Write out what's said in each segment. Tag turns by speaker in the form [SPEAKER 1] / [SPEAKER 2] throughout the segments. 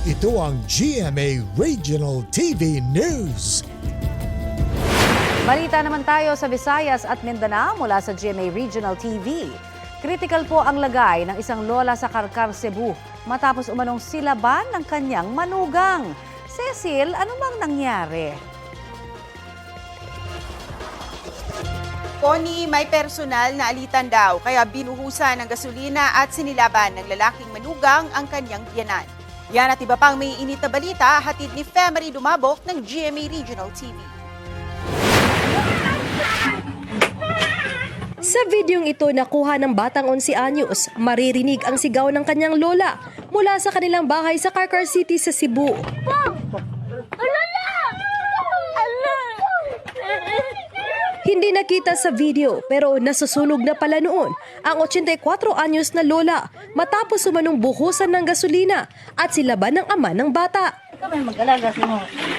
[SPEAKER 1] Ito ang GMA Regional TV News.
[SPEAKER 2] Balita naman tayo sa Visayas at Mindanao mula sa GMA Regional TV. Critical po ang lagay ng isang lola sa Karkar, Cebu matapos umanong silaban ng kanyang manugang. Cecil, ano bang nangyari?
[SPEAKER 3] Connie, may personal na alitan daw kaya binuhusan ng gasolina at sinilaban ng lalaking manugang ang kanyang biyanan. Yan at iba pang may init na balita, hatid ni Femery Dumabok ng GMA Regional TV.
[SPEAKER 4] Sa videong ito nakuha ng batang 11 anyos, maririnig ang sigaw ng kanyang lola mula sa kanilang bahay sa Karkar City sa Cebu. Hindi nakita sa video pero nasusunog na pala noon ang 84 anyos na lola matapos umanong buhusan ng gasolina at silaban ng ama ng bata.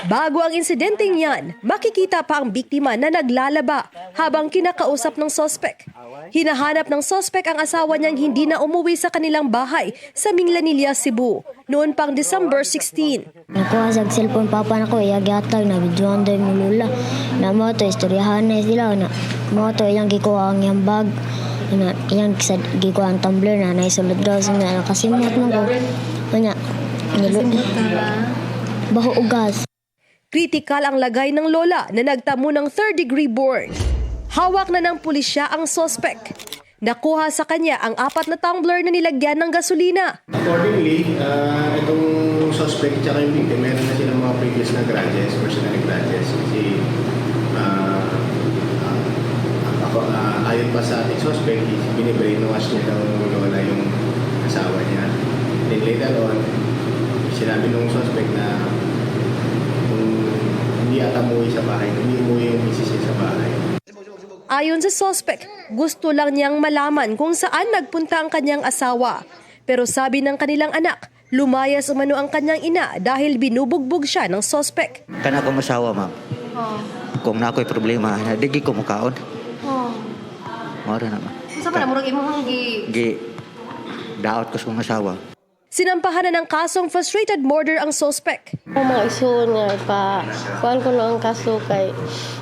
[SPEAKER 4] Bago ang insidenteng yan, makikita pa ang biktima na naglalaba habang kinakausap ng sospek. Hinahanap ng sospek ang asawa niyang hindi na umuwi sa kanilang bahay sa Minglanilla, Cebu noon pang December 16.
[SPEAKER 5] Nakuha sa cellphone papa na ko, iyagyatag na videoan daw yung lula. Na mo to, istoryahan na sila. Na mo to, iyang gikuha ang iyang bag. Iyang gikuha ang tumbler na naisulod daw sa nga. Nakasimot mo ko. Kanya, baho ugas.
[SPEAKER 4] Kritikal ang lagay ng lola na nagtamo ng 3rd-degree burn. Hawak na ng pulisya ang sospek. Nakuha sa kanya ang 4 na tumbler na nilagyan ng gasolina.
[SPEAKER 6] Accordingly, itong suspect at yung victim, meron na silang mga previous na grudges, personal grudges. Kasi ayon pa sa ating suspect, binibrainwash niya daw ng lola yung asawa niya. Then later on, sinabi ng suspect na kung hindi ata umuwi sa bahay, hindi umuwi yung misis niya sa bahay.
[SPEAKER 4] Ayon sa sospek, gusto lang niyang malaman kung saan nagpunta ang kanyang asawa. Pero sabi ng kanilang anak, lumayas umano ang kanyang ina dahil binubugbog siya ng sospek.
[SPEAKER 7] Kana ko masawa, ma'am. Kung na ako'y problema, digi ko mukaon. Mara naman.
[SPEAKER 4] Sa pa namurag imong
[SPEAKER 7] daot ko sa masawa.
[SPEAKER 4] Sinampahan na ng kasong frustrated murder ang sospek.
[SPEAKER 8] Ang mga isuon nga kuan ko no ang kaso kay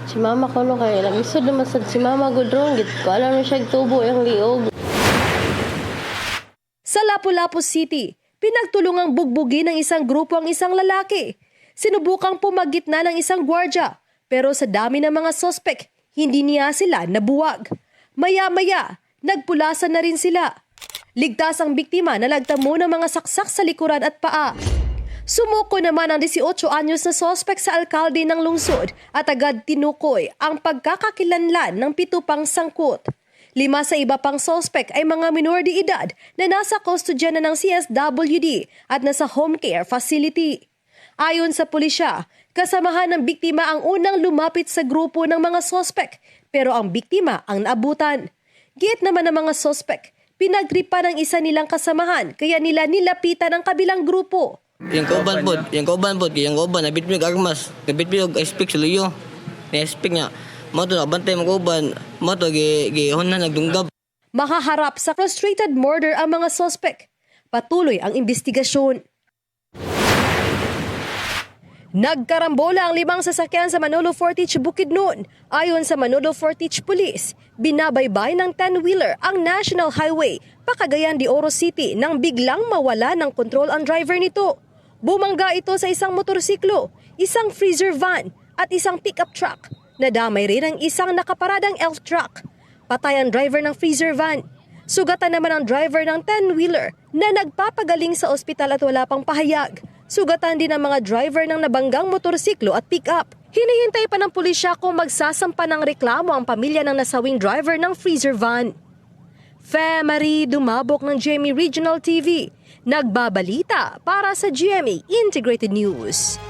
[SPEAKER 8] si mama ko no kay namisod naman sad si mama gudron git ko alam na siya tubo yung liog.
[SPEAKER 4] Sa Lapu-Lapu City, pinagtulungang bugbugin ng isang grupo ang isang lalaki. Sinubukang pumagitna ng isang gwardya, pero sa dami ng mga sospek, hindi niya sila nabuwag. Maya-maya, nagpulasan na rin sila. Ligtas ang biktima na nagtamo ng mga saksak sa likuran at paa. Sumuko naman ang 18 anyos na sospek sa alkalde ng lungsod at agad tinukoy ang pagkakakilanlan ng 7 pang sangkot. 5 sa iba pang sospek ay mga minor de edad na nasa kustodya na ng CSWD at nasa home care facility. Ayon sa pulisya, kasamahan ng biktima ang unang lumapit sa grupo ng mga sospek pero ang biktima ang naabutan. Giit naman ng mga sospek, pinagtripa ng isa nilang kasamahan kaya nila nilapitan ang kabilang grupo.
[SPEAKER 9] Yung kauban nabitbig armas, nabitbig speak sa luyo. Na-speak niya, mo to nabantay mo kauban, mo to gihon na nagdunggab.
[SPEAKER 4] Makaharap sa frustrated murder ang mga sospek. Patuloy ang investigasyon. Nagkarambola ang 5 sasakyan sa Manolo Fortich, Bukidnon. Ayon sa Manolo Fortich Police, binabaybay ng 10-wheeler ang National Highway, Pacagayan de Oro City nang biglang mawala ng kontrol ang driver nito. Bumangga ito sa isang motorsiklo, isang freezer van at isang pickup truck. Nadamay rin ang isang nakaparadang elf truck. Patay ang driver ng freezer van. Sugatan naman ang driver ng 10-wheeler na nagpapagaling sa ospital at wala pang pahayag. Sugatan din ang mga driver ng nabanggang motorsiklo at pick-up. Hinihintay pa ng pulisya kung magsasampa ng reklamo ang pamilya ng nasawing driver ng freezer van. Femery Dumabok ng GMA Regional TV. Nagbabalita para sa GMA Integrated News.